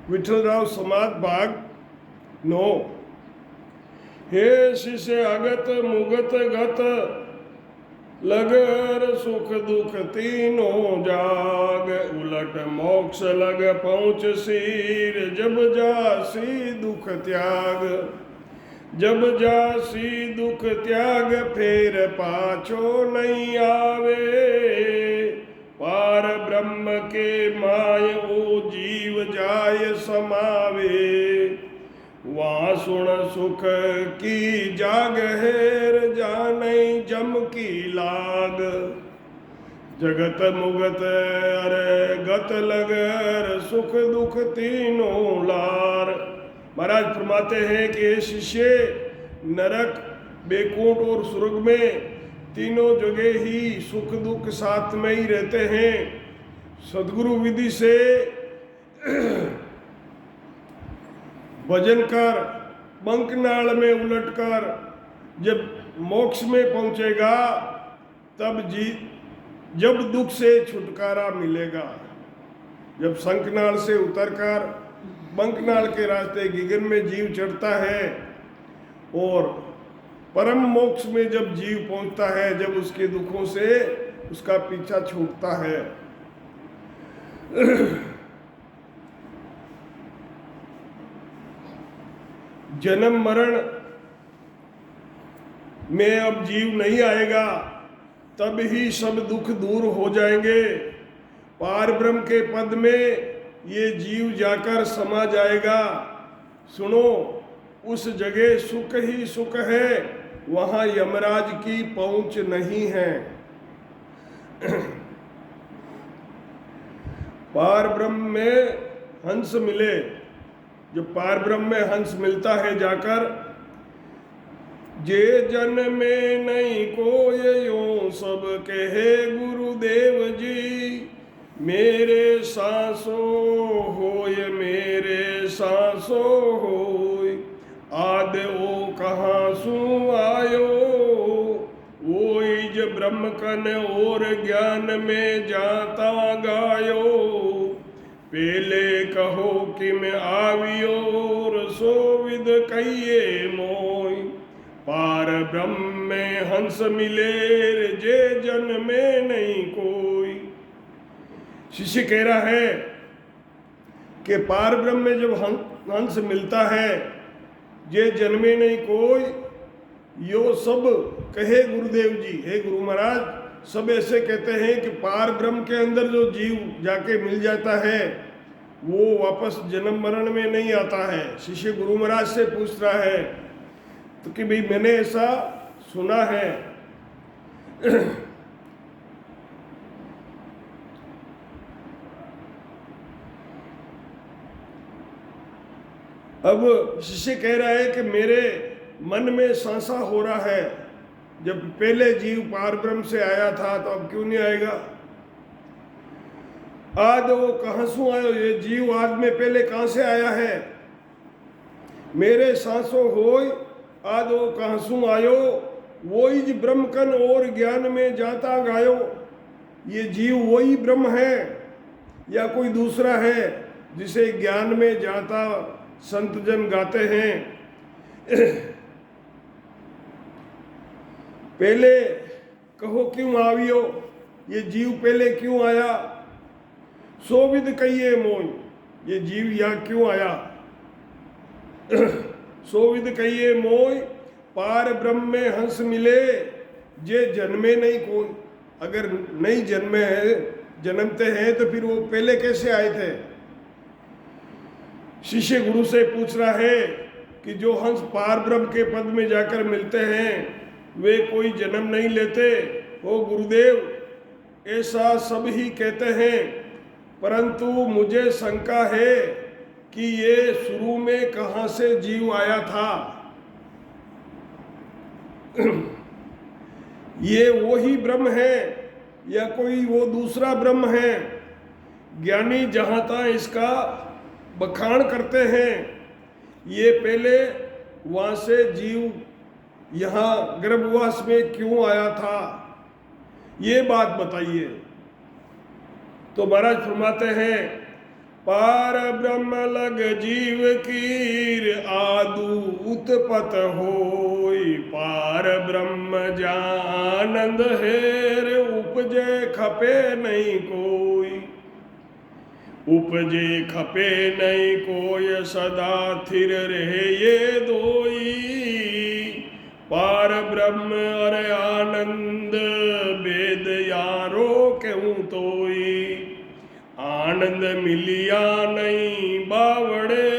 विठलराव समाज भाग 9। हे शिष्य अगत मुगत गत लगर सुख दुख तीनों जाग उलट मोक्ष लग पहुँच सिर जब जासी दुख त्याग जब जासी दुख त्याग फेर पाछो नहीं आवे पार ब्रह्म के माय ओ जीव जाय समावे वहाँ सुन सुख की जाग हेर जाने जम की लाग जगत मुगत अरे गत लगर सुख दुख तीनों लार। महाराज फरमाते हैं कि ये शिष्य नरक बेकुंठ और स्वर्ग में तीनों जगह ही सुख दुख साथ में ही रहते हैं। सदगुरु विधि से भजन कर बंकनाल में उलटकर जब मोक्ष में पहुंचेगा तब जब दुख से छुटकारा मिलेगा। जब शंखनाल से उतरकर बंकनाल के रास्ते गिगन में जीव चढ़ता है और परम मोक्ष में जब जीव पहुंचता है, जब उसके दुखों से उसका पीछा छूटता है। जन्म मरण में अब जीव नहीं आएगा, तब ही सब दुख दूर हो जाएंगे। पार ब्रह्म के पद में ये जीव जाकर समा जाएगा। सुनो, उस जगह सुख ही सुख है, वहाँ यमराज की पहुँच नहीं है। पार ब्रह्म में हंस मिले, जब पार ब्रह्म में हंस मिलता है जाकर, जे जन में नहीं कोई यूं सब कहे गुरुदेव जी मेरे सांसों होय मेरे सांसों होय आद ओ कहाँ सू आयो वो इज ब्रह्म कन और ज्ञान में जाता गायो पेले कहो कि मैं आवियोर सो विद कहिए मोय पार ब्रह्म में हंस मिले जे जन में नहीं कोई। शिष्य कह रहा है कि पार ब्रह्म में जब हंस मिलता है, जे जन्मे नहीं कोई, यो सब कहे गुरुदेव जी। हे गुरु महाराज, सब ऐसे कहते हैं कि पार ब्रह्म के अंदर जो जीव जाके मिल जाता है वो वापस जन्म मरण में नहीं आता है। शिष्य गुरु महाराज से पूछ रहा है तो कि भाई मैंने ऐसा सुना है। अब शिष्य कह रहा है कि मेरे मन में संशय हो रहा है, जब पहले जीव पार ब्रह्म से आया था तो अब क्यों नहीं आएगा। आज वो कहाँ से आयो, ये जीव आज में पहले कहाँ से आया है। मेरे सांसों होय आज वो कहाँ से आयो वो ही ब्रह्मकन और ज्ञान में जाता गायो। ये जीव वही ब्रह्म है या कोई दूसरा है जिसे ज्ञान में जाता संत जन गाते हैं। पहले कहो क्यों आवियो, ये जीव पहले क्यों आया। सोविद कहिए मोय, ये जीव यहाँ क्यों आया। सोविद कहिए मोय पार ब्रह्म में हंस मिले जे जन्मे नहीं कोई। अगर नहीं जन्मे हैं, जन्मते हैं तो फिर वो पहले कैसे आए थे। शिष्य गुरु से पूछ रहा है कि जो हंस पार ब्रह्म के पद में जाकर मिलते हैं वे कोई जन्म नहीं लेते। ओ गुरुदेव, ऐसा सब ही कहते हैं, परंतु मुझे शंका है कि ये शुरू में कहाँ से जीव आया था। ये वही ब्रह्म है या कोई वो दूसरा ब्रह्म है। ज्ञानी जहाँ तक इसका बखान करते हैं, ये पहले वहाँ से जीव यहाँ गर्भवास में क्यों आया था, ये बात बताइए। तो महाराज फरमाते हैं पार ब्रह्म लग जीव कीर आदु उत्पत होई। पार ब्रह्म जानंद हेर उपजे खपे नहीं कोई। उपजे खपे नहीं कोय सदा थिर रहे ये दोई। पार ब्रह्म अरे आनंद वेद यारो क्यों तोई। आनंद मिलिया नहीं बावड़े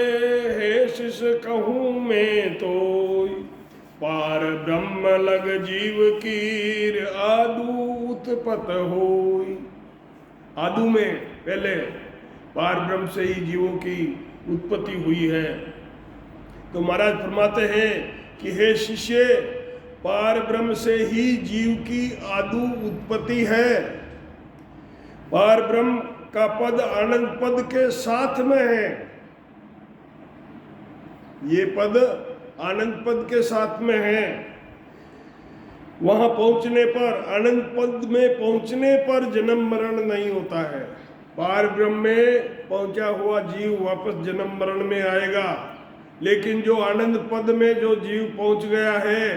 हे शिष कहूँ मैं तोई। पार ब्रह्म लग जीव कीर आदु उत्पत होई। आदु में पहले पार ब्रह्म से ही जीवों की उत्पत्ति हुई है। तो महाराज फरमाते हैं कि हे शिष्य, पार ब्रह्म से ही जीव की आदु उत्पत्ति है। पार ब्रह्म का पद आनंद पद के साथ में है। ये पद आनंद पद के साथ में है। वहां पहुंचने पर, आनंद पद में पहुंचने पर जन्म मरण नहीं होता है। पार ब्रह्म में पहुंचा हुआ जीव वापस जन्म मरण में आएगा, लेकिन जो आनंद पद में जो जीव पहुंच गया है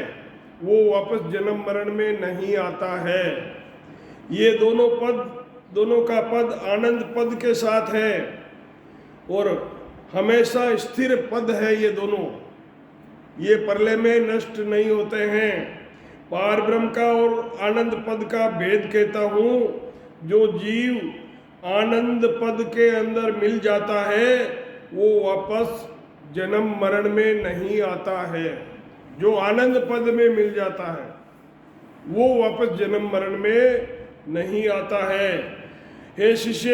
वो वापस जन्म मरण में नहीं आता है। ये दोनों का पद आनंद पद के साथ है और हमेशा स्थिर पद है। ये दोनों, ये प्रलय में नष्ट नहीं होते हैं। पार ब्रह्म का और आनंद पद का भेद कहता हूँ। जो जीव आनंद पद के अंदर मिल जाता है वो वापस जन्म मरण में नहीं आता है। जो आनंद पद में मिल जाता है वो वापस जन्म मरण में नहीं आता है। हे शिष्य,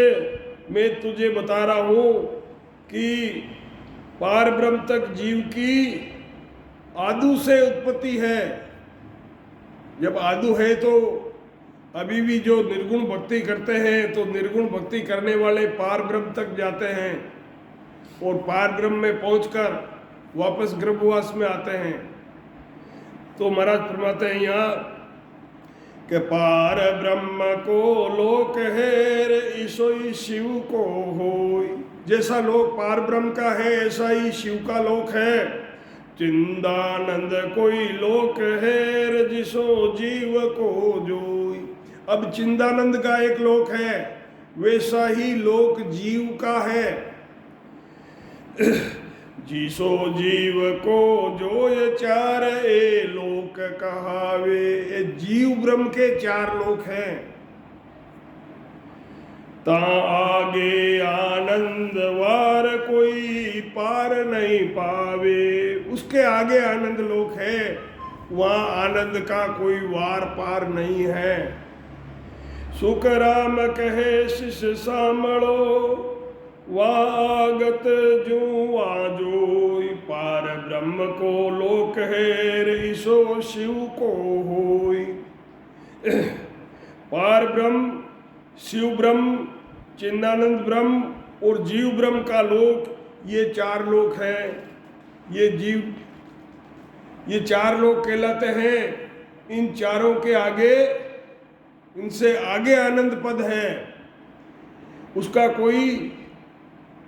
मैं तुझे बता रहा हूँ कि पार ब्रह्म तक जीव की आदु से उत्पत्ति है। जब आदु है तो अभी भी जो निर्गुण भक्ति करते हैं तो निर्गुण भक्ति करने वाले पार ब्रह्म तक जाते हैं और पार ब्रह्म में पहुंचकर वापस गर्भवास में आते हैं। तो महाराज फरमाते हैं यहाँ कि पार ब्रह्म को लोक हेर ईसोई शिव को होई। जैसा लोक पार ब्रह्म का है ऐसा ही शिव का लोक है। चिंदानंद कोई लोक हेर जिसो जीव को जोई। अब चिंदानंद का एक लोक है, वैसा ही लोक जीव का है। जिसो जीव को जो ये चार ए लोक कहावे। ये जीव ब्रह्म के चार लोक हैं। ता आगे आनंद वार कोई पार नहीं पावे। उसके आगे आनंद लोक है, वहाँ आनंद का कोई वार पार नहीं है। सुख राम कहे शिष्य सामड़ो वागत जो आजोई। पार ब्रह्म को लोक हेर ईसो शिव को होई। पार ब्रह्म, शिव ब्रह्म, चिन्नानंद ब्रह्म और जीव ब्रह्म का लोक, ये चार लोक हैं। ये चार लोक कहलाते हैं। इन चारों के आगे, इनसे आगे आनंद पद है, उसका कोई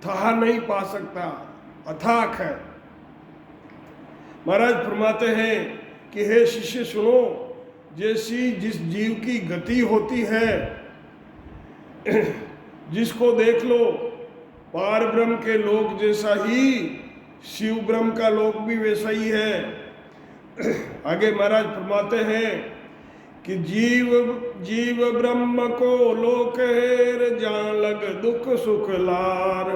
था नहीं पा सकता, अथाक है। महाराज फरमाते हैं कि हे शिष्य सुनो, जैसी जिस जीव की गति होती है, जिसको देख लो, पार ब्रह्म के लोक जैसा ही शिव ब्रह्म का लोक भी वैसा ही है। आगे महाराज फरमाते हैं कि जीव ब्रह्म को लोक हेर जान लग दुख सुख लार।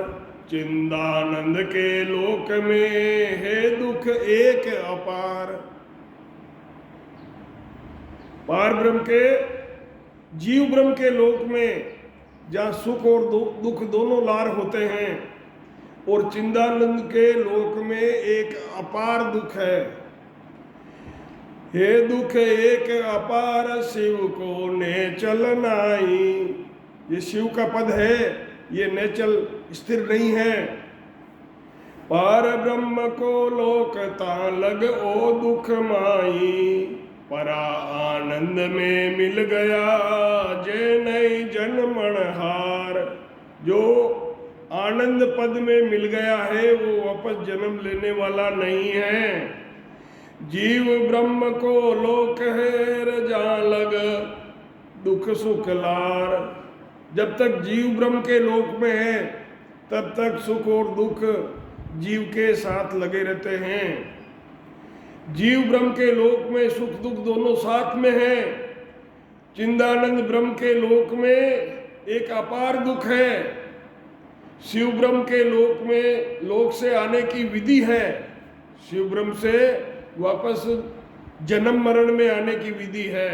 चिंदानंद के लोक में है दुख एक अपार। पार ब्रह्म के, जीव ब्रह्म के लोक में जहाँ सुख और दुख दोनों लार होते हैं, और चिंदानंद के लोक में एक अपार दुख है। हे दुख एक अपार शिव को नेचल नाई। ये शिव का पद है, ये नेचल स्थिर नहीं है। पार ब्रह्म को लोक ता लग ओ दुख माई। परा आनंद में मिल गया जय नई जन्मण हार। जो आनंद पद में मिल गया है वो वापस जन्म लेने वाला नहीं है। जीव ब्रह्म को लोक है रजा लग दुख सुख लार। जब तक जीव ब्रह्म के लोक में है तब तक सुख और दुख जीव के साथ लगे रहते हैं। जीव ब्रह्म के लोक में सुख दुख दोनों साथ में है। चिंदानंद ब्रह्म के लोक में एक अपार दुख है। शिव ब्रह्म के लोक में लोक से आने की विधि है। शिव ब्रह्म से वापस जन्म मरण में आने की विधि है।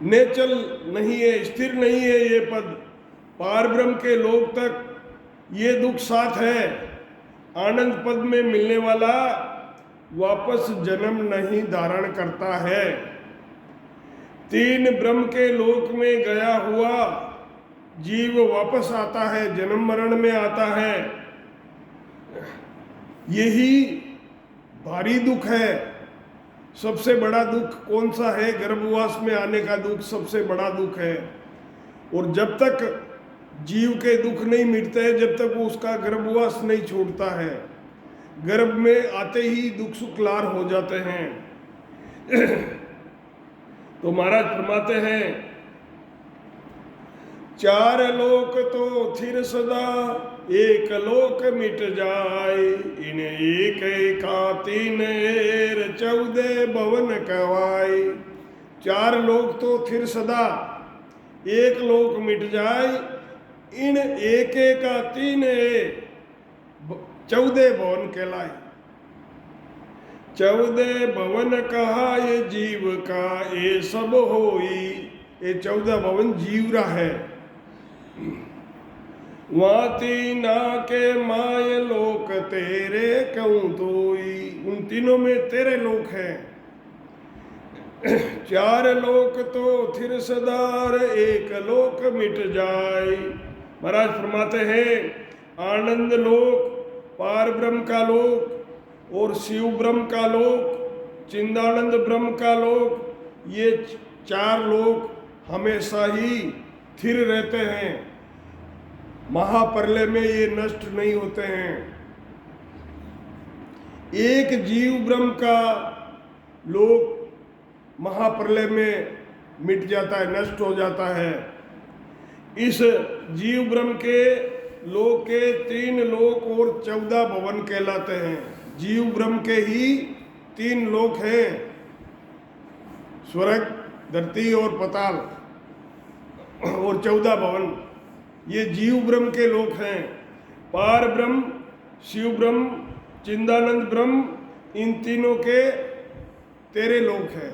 नेचल नहीं है, स्थिर नहीं है ये पद। पार ब्रह्म के लोक तक ये दुख साथ है। आनंद पद में मिलने वाला वापस जन्म नहीं धारण करता है। तीन ब्रह्म के लोक में गया हुआ जीव वापस आता है, जन्म मरण में आता है। यही भारी दुख है। सबसे बड़ा दुख कौन सा है? गर्भवास में आने का दुख सबसे बड़ा दुख है। और जब तक जीव के दुख नहीं मिटते हैं, जब तक वो उसका गर्भवास नहीं छोड़ता है, गर्भ में आते ही दुख सुख लार हो जाते हैं। तो महाराज फरमाते हैं, चार लोक तो थिर सदा एक लोक मिट जाए। इन एक एका तीन एर 14 भवन कहवाए। चार लोक तो थिर सदा एक लोक मिट जाए। इन एक एका तीन 14 भवन कहलाए। 14 भवन कहा ये जीव का ये सब होई। ये 14 भवन जीवरा है। वाती ना के माय लोक तेरे कहूँ तोई। उन तीनों में तेरे लोक हैं। चार लोक तो थिर सदार एक लोक मिट जाए। महाराज फरमाते हैं, आनंद लोक, पार ब्रह्म का लोक और शिव ब्रह्म का लोक, चिंदानंद ब्रह्म का लोक, ये चार लोक हमेशा ही स्थिर रहते हैं। महाप्रलय में ये नष्ट नहीं होते हैं। एक जीव ब्रह्म का लोक महाप्रलय में मिट जाता है, नष्ट हो जाता है। इस जीव ब्रह्म के लोक के 3 लोक और 14 भवन कहलाते हैं। जीव ब्रह्म के ही 3 लोक हैं, स्वर्ग, धरती और पाताल, और 14 भवन ये जीव ब्रह्म के लोक हैं। पार ब्रह्म, शिव ब्रह्म, चिंदानंद ब्रह्म, इन तीनों के 13 लोक हैं।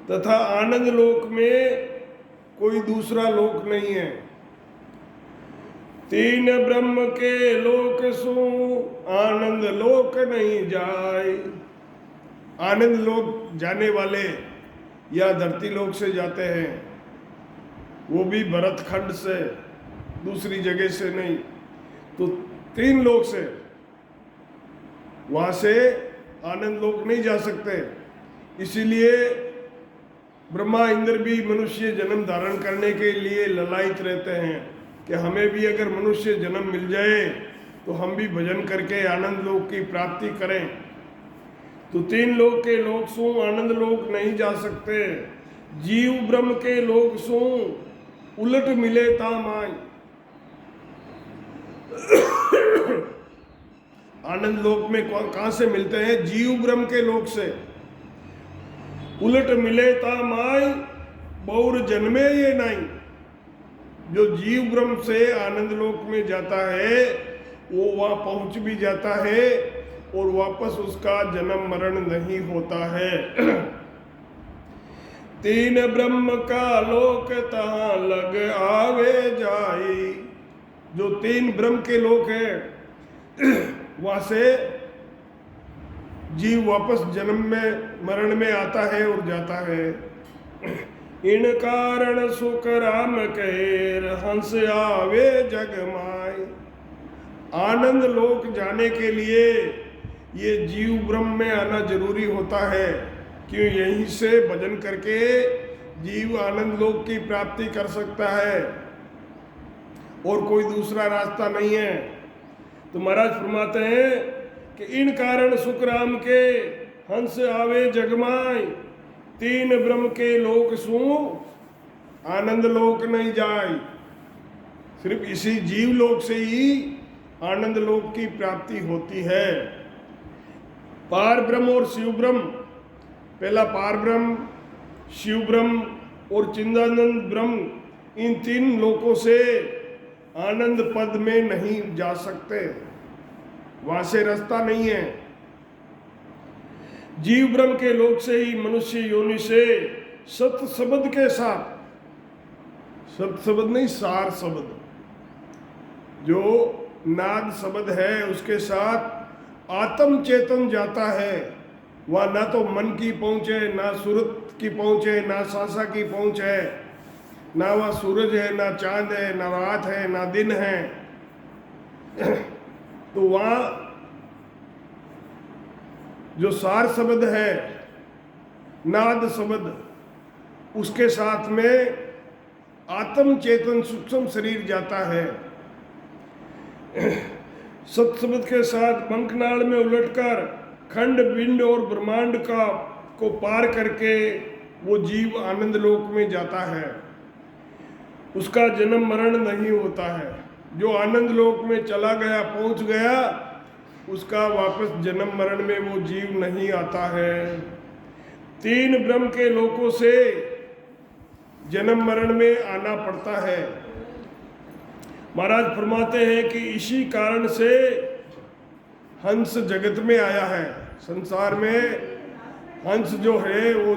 तथा आनंद लोक में कोई दूसरा लोक नहीं है। 3 ब्रह्म के लोक सो आनंद लोक नहीं जाए। आनंद लोक जाने वाले या धरती लोक से जाते हैं, वो भी भरत खंड से, दूसरी जगह से नहीं। तो 3 लोक से, वहां से आनंद लोक नहीं जा सकते। इसीलिए ब्रह्मा इंद्र भी मनुष्य जन्म धारण करने के लिए ललायित रहते हैं कि हमें भी अगर मनुष्य जन्म मिल जाए तो हम भी भजन करके आनंद लोक की प्राप्ति करें। तो 3 लोक के लोक सो आनंद लोक नहीं जा सकते। जीव ब्रह्म के लोक सो उलट मिले ताम आए। आनंद लोक में कहां से मिलते हैं? जीव ब्रह्म के लोक से। उलट मिले ताम आए बहुर जन्मे ये नहीं। जो जीव ब्रह्म से आनंद लोक में जाता है वो वहां पहुंच भी जाता है और वापस उसका जन्म मरण नहीं होता है। 3 ब्रह्म का लोक तहां लग आवे जाए। जो 3 ब्रह्म के लोक हैं वहां से जीव वापस जन्म में मरण में आता है और जाता है। इन कारण सुख राम कहेर हंस आवे जग माय। आनंद लोक जाने के लिए ये जीव ब्रह्म में आना जरूरी होता है, क्यों यहीं से भजन करके जीव आनंद लोक की प्राप्ति कर सकता है। और कोई दूसरा रास्ता नहीं है। तो महाराज फरमाते हैं कि इन कारण सुख राम के हंस आवे जगमाय, तीन ब्रह्म के लोक सु आनंद लोक नहीं जाए। सिर्फ इसी जीव लोक से ही आनंद लोक की प्राप्ति होती है। पार ब्रह्म और शिव ब्रह्म, पहला पार ब्रह्म, शिव ब्रह्म और चिदानंद ब्रह्म, इन तीन लोकों से आनंद पद में नहीं जा सकते, वहां से रास्ता नहीं है। जीव ब्रह्म के लोक से ही मनुष्य योनि से सत शब्द के साथ, सत शब्द नहीं सार शब्द, जो नाद शब्द है उसके साथ आत्म चेतन जाता है। वह ना तो मन की पहुँच है, ना सूरत की पहुँच है, ना सांसा की पहुँच है, ना वह सूरज है, ना चांद है, ना रात है, ना दिन है। तो वहाँ जो सार शब्द है, नाद शब्द, उसके साथ में आत्म चेतन सूक्ष्म शरीर जाता है। सत शब्द के साथ पंखनाल में उलटकर खंड बिंड और ब्रह्मांड का को पार करके वो जीव आनंद लोक में जाता है। उसका जन्म मरण नहीं होता है। जो आनंद लोक में चला गया, पहुंच गया, उसका वापस जन्म मरण में वो जीव नहीं आता है। तीन ब्रह्म के लोकों से जन्म मरण में आना पड़ता है। महाराज फरमाते हैं कि इसी कारण से हंस जगत में आया है। संसार में हंस जो है वो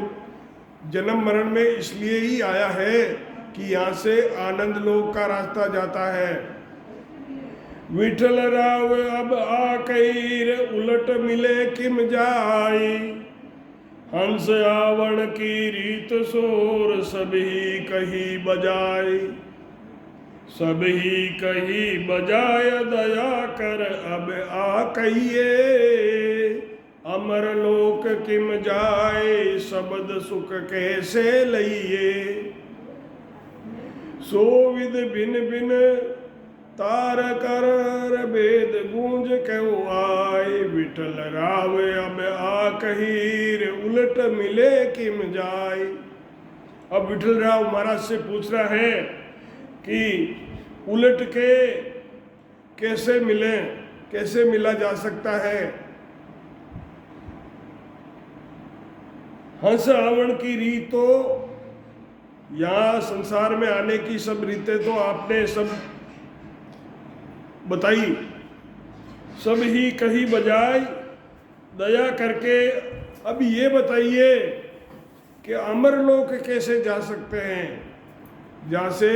जन्म मरण में इसलिए ही आया है कि यहाँ से आनंद लोक का रास्ता जाता है। विठल राव अब आकैर उलट मिले किम जाई, हंस आवण की रीत सोर सभी कही बजाई, सभी कही बजाय दया कर अब आकइये, अमर लोक किम जाए शब्द सुख कैसे लइये, सो विद भिन भिन तार कर वेद गूंज क्यों आए, विठल राव अब आकहीर उलट मिले किम जाए। अब विठल राव महाराज से पूछ रहा है कि उलट के कैसे मिले, कैसे मिला जा सकता है। हंस आवण की रीत तो यहाँ संसार में आने की सब रीतें तो आपने सब बताई, सब ही कही बजाय दया करके अब ये बताइए कि अमर लोक कैसे जा सकते हैं, जहाँ से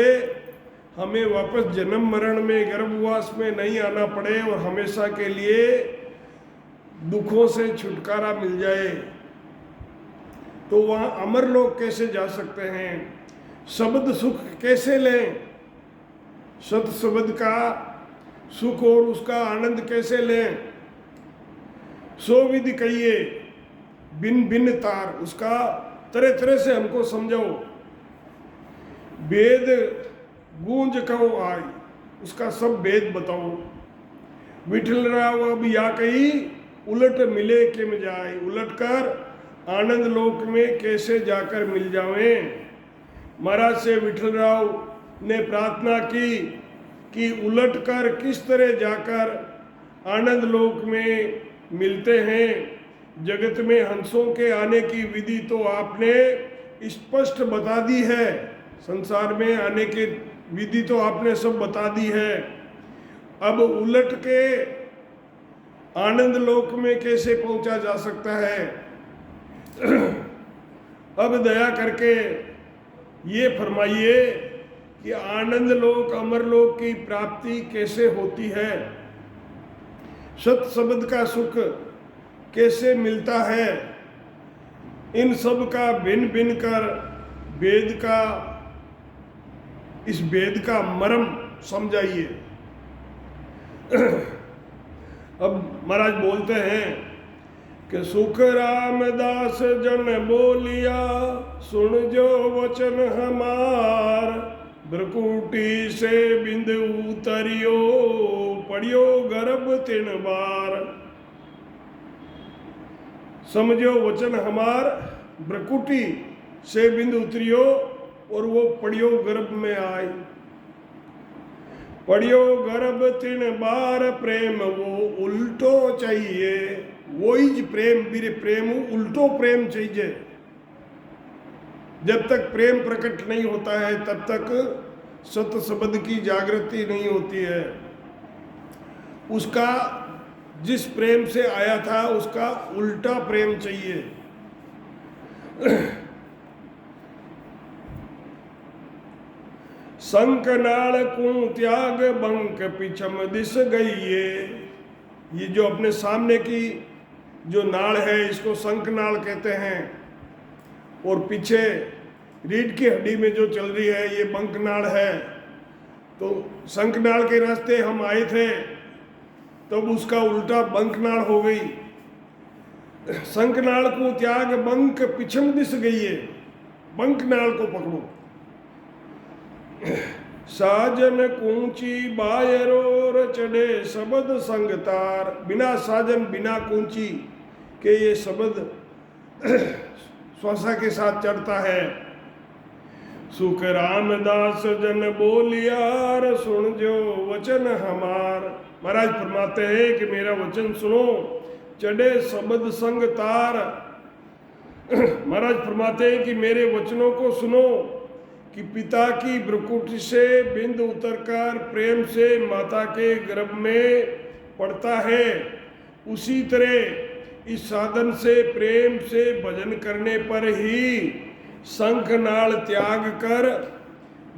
हमें वापस जन्म मरण में गर्भवास में नहीं आना पड़े और हमेशा के लिए दुखों से छुटकारा मिल जाए। तो वहाँ अमर लोक कैसे जा सकते हैं, शब्द सुख कैसे लें, सत शब्द का सुख और उसका आनंद कैसे लें। सो विधि कहिए बिन बिन तार, उसका तरह तरह से हमको समझाओ। वेद गूंज कहो आई, उसका सब वेद बताओ। विठल राव अब या कही उलट मिले किम जाए, उलट कर आनंद लोक में कैसे जाकर मिल जावें। महाराज से विठल राव ने प्रार्थना की कि उलट कर किस तरह जाकर आनंद लोक में मिलते हैं। जगत में हंसों के आने की विधि तो आपने स्पष्ट बता दी है, संसार में आने की विधि तो आपने सब बता दी है। अब उलट के आनंद लोक में कैसे पहुंचा जा सकता है। अब दया करके ये फरमाइए कि आनंद लोक अमर लोक की प्राप्ति कैसे होती है, सत शब्द का सुख कैसे मिलता है। इन सब का भिन्न भिन्न कर वेद का, इस वेद का मर्म समझाइए। अब महाराज बोलते हैं कि सुख रामदास जन बोलिया, सुन जो वचन हमार, ब्रकुटी से बिंद उतरियो, पड़ियो गर्भ 3 बार। समझो वचन हमार ब्रकुटी से बिंद उतरियो और वो पड़ियो गर्भ में आई। पड़ियो गर्भ 3 बार, प्रेम वो उल्टो चाहिए। वही ज प्रेम बीरे प्रेम उल्टो प्रेम चाहिए। जब तक प्रेम प्रकट नहीं होता है तब तक सत शब्द की जागृति नहीं होती है। उसका जिस प्रेम से आया था उसका उल्टा प्रेम चाहिए। शंख नाल को त्याग बंक पिछम दिस गई। ये जो अपने सामने की जो नाल है इसको शंख नाल कहते हैं, और पीछे रीढ़ की हड्डी में जो चल रही है ये बंक नाल है। तो शंख नाल के रास्ते हम आए थे तब उसका उल्टा बंक नाल हो गई। शंख नाल को त्याग बंक पिछम दिस गई है। बंक नाल को पकड़ो। साजन कूंची बायरो चढ़े शब्द संग तार। बिना साजन बिना कूंची के ये शब्द श्वासा के साथ चढ़ता है। सुख रामदास जन बोलियार, सुन जो वचन हमार। महाराज फरमाते हैं कि मेरा वचन सुनो, चढ़े शब्द संग तार। महाराज फरमाते हैं कि मेरे वचनों को सुनो कि पिता की भ्रुकुटी से बिंद उतरकर प्रेम से माता के गर्भ में पड़ता है, उसी तरह इस साधन से प्रेम से भजन करने पर ही शंख नाल त्याग कर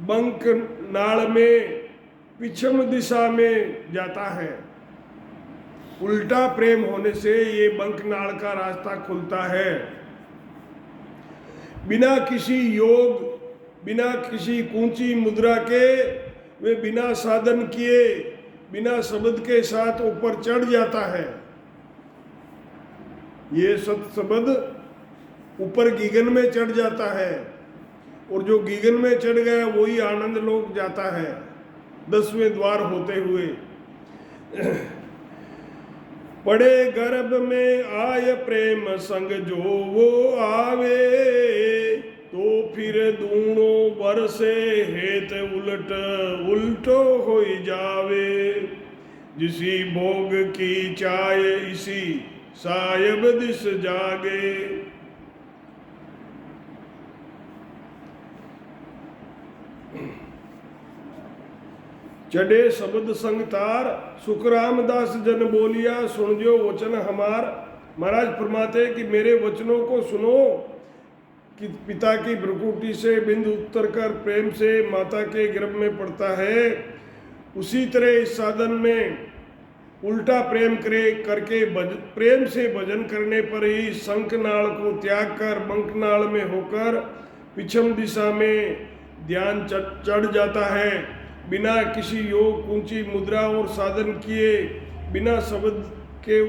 बंक नाल में पिछम दिशा में जाता है। उल्टा प्रेम होने से ये बंक नाल का रास्ता खुलता है। बिना किसी योग, बिना किसी कूंची मुद्रा के, वे बिना साधन किए, बिना शब्द के साथ ऊपर चढ़ जाता है। ये सत शब्द ऊपर गीगन में चढ़ जाता है, और जो गीगन में चढ़ गया वही आनंद लोक जाता है 10वें द्वार होते हुए। पड़े गर्भ में आय प्रेम संग जो वो आवे, तो फिर दूणो बरसे हेत उलट उल्टो हो जावे। जिसी भोग की चाय इसी सायब दिस जागे। चढ़े शब्द संग तार, सुख रामदास जन बोलिया, सुन जो वचन हमार। महाराज फरमाते कि मेरे वचनों को सुनो कि पिता की भ्रुकुटी से बिंदु उत्तर कर प्रेम से माता के गर्भ में पड़ता है, उसी तरह इस साधन में उल्टा प्रेम करके प्रेम से भजन करने पर ही शंख नाल को त्याग कर बंक नाल में होकर पिछम दिशा में ध्यान चढ़ जाता है। बिना किसी योग, ऊंची मुद्रा और साधन किए, बिना शब्द के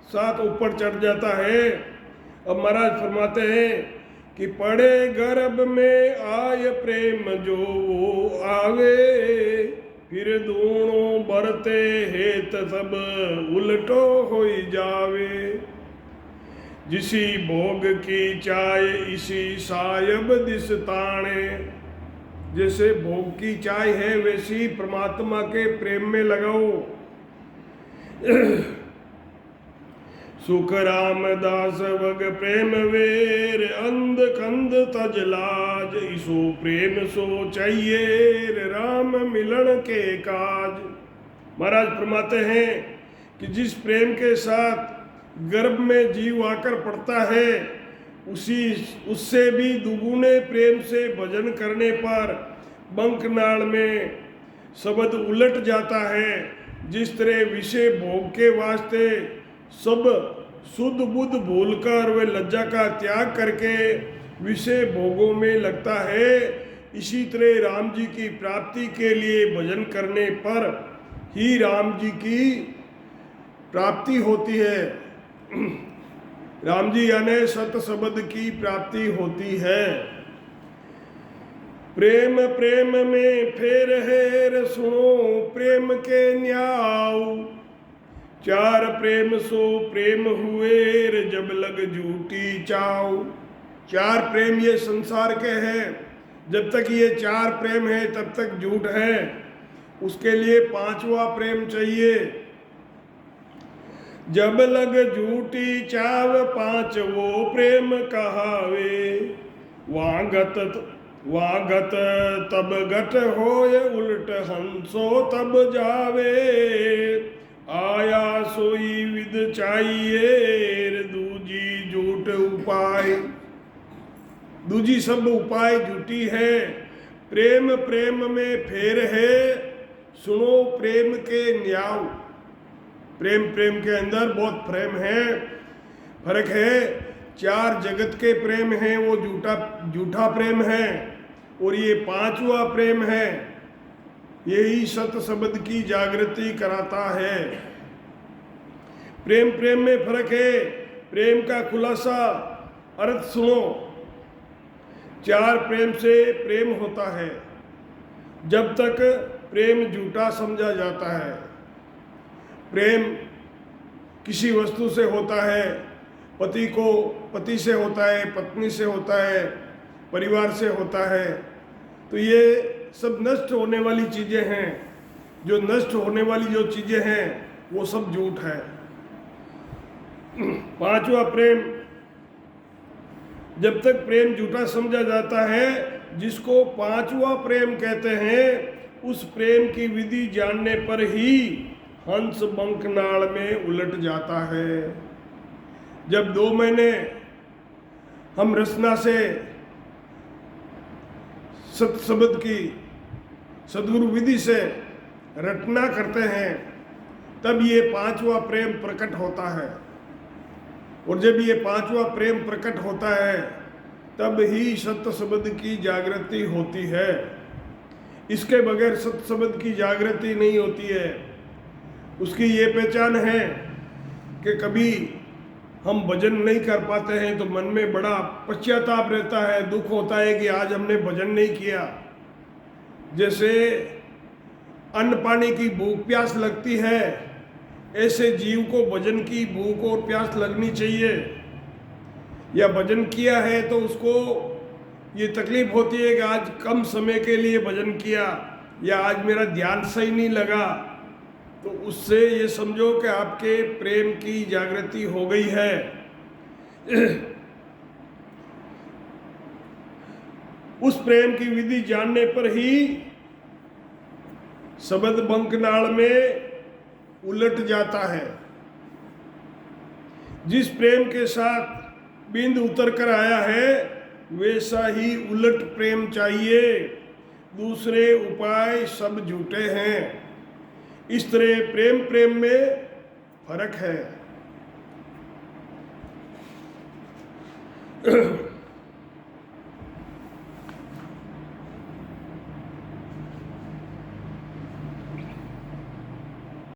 साथ ऊपर चढ़ जाता है। अब महाराज फरमाते हैं कि पड़े गर्भ में आय प्रेम जो वो आवे, फिर दोनों बरते हेत सब उल्टो हो जावे। जिसी भोग की चाय इसी सायब दिस ताणे। जैसे भोग की चाय है वैसी परमात्मा के प्रेम में लगाओ। सुख रामदास वग प्रेम वेर, अंध कंध तज लाज। इसो प्रेम सो चाहिए राम मिलन के काज। महाराज फरमाते हैं कि जिस प्रेम के साथ गर्भ में जीव आकर पड़ता है, उससे भी दुगुने प्रेम से भजन करने पर बंक नाल में शब्द उलट जाता है। जिस तरह विषय भोग के वास्ते सब शुद्ध बुद्ध भूलकर वे लज्जा का त्याग करके विषय भोगों में लगता है, इसी तरह राम जी की प्राप्ति के लिए भजन करने पर ही राम जी की प्राप्ति होती है। राम जी यानी सत शब्द की प्राप्ति होती है। प्रेम प्रेम में फेर हेर, सुनो प्रेम के न्याव। चार प्रेम सो प्रेम हुए, जब लग झूठी चाव। चार प्रेम ये संसार के हैं, जब तक ये चार प्रेम है तब तक झूठ है। उसके लिए पांचवा प्रेम चाहिए। जब लग झूठी चाव, पांच वो प्रेम कहावे। वागत तब गट होय, उलट हंसो तब जावे। आया सोई विद चाहिए, दूजी झूठ उपाय। दूजी सब उपाय झूठी है। प्रेम प्रेम में फेर है, सुनो प्रेम के न्याव। प्रेम प्रेम के अंदर बहुत प्रेम है, फर्क है। चार जगत के प्रेम है, वो झूठा प्रेम है, और ये पांचवा प्रेम है, यही सत शब्द की जागृति कराता है। प्रेम प्रेम में फर्क है। प्रेम का खुलासा अर्थ सुनो। चार प्रेम से प्रेम होता है, जब तक प्रेम झूठा समझा जाता है। प्रेम किसी वस्तु से होता है, पति से होता है, पत्नी से होता है, परिवार से होता है, तो ये सब नष्ट होने वाली चीज़ें हैं। जो नष्ट होने वाली जो चीज़ें हैं वो सब झूठ है। पांचवा प्रेम, जब तक प्रेम झूठा समझा जाता है, जिसको पांचवा प्रेम कहते हैं, उस प्रेम की विधि जानने पर ही हंस बंकनाल में उलट जाता है। जब 2 महीने हम रचना से सत शब्द की सदगुरु विधि से रटना करते हैं, तब ये पांचवा प्रेम प्रकट होता है। और जब ये पांचवा प्रेम प्रकट होता है, तब ही सत्य शब्द की जागृति होती है। इसके बगैर सत्य शब्द की जागृति नहीं होती है। उसकी ये पहचान है कि कभी हम भजन नहीं कर पाते हैं तो मन में बड़ा पश्चाताप रहता है, दुख होता है कि आज हमने भजन नहीं किया। जैसे अन्न पानी की भूख प्यास लगती है, ऐसे जीव को भजन की भूख और प्यास लगनी चाहिए। या भजन किया है तो उसको ये तकलीफ होती है कि आज कम समय के लिए भजन किया, या आज मेरा ध्यान सही नहीं लगा, तो उससे ये समझो कि आपके प्रेम की जागृति हो गई है। उस प्रेम की विधि जानने पर ही शब्द बंकनाल में उलट जाता है। जिस प्रेम के साथ बिंद उतर कर आया है, वैसा ही उलट प्रेम चाहिए। दूसरे उपाय सब झूठे हैं। इस तरह प्रेम प्रेम में फर्क है।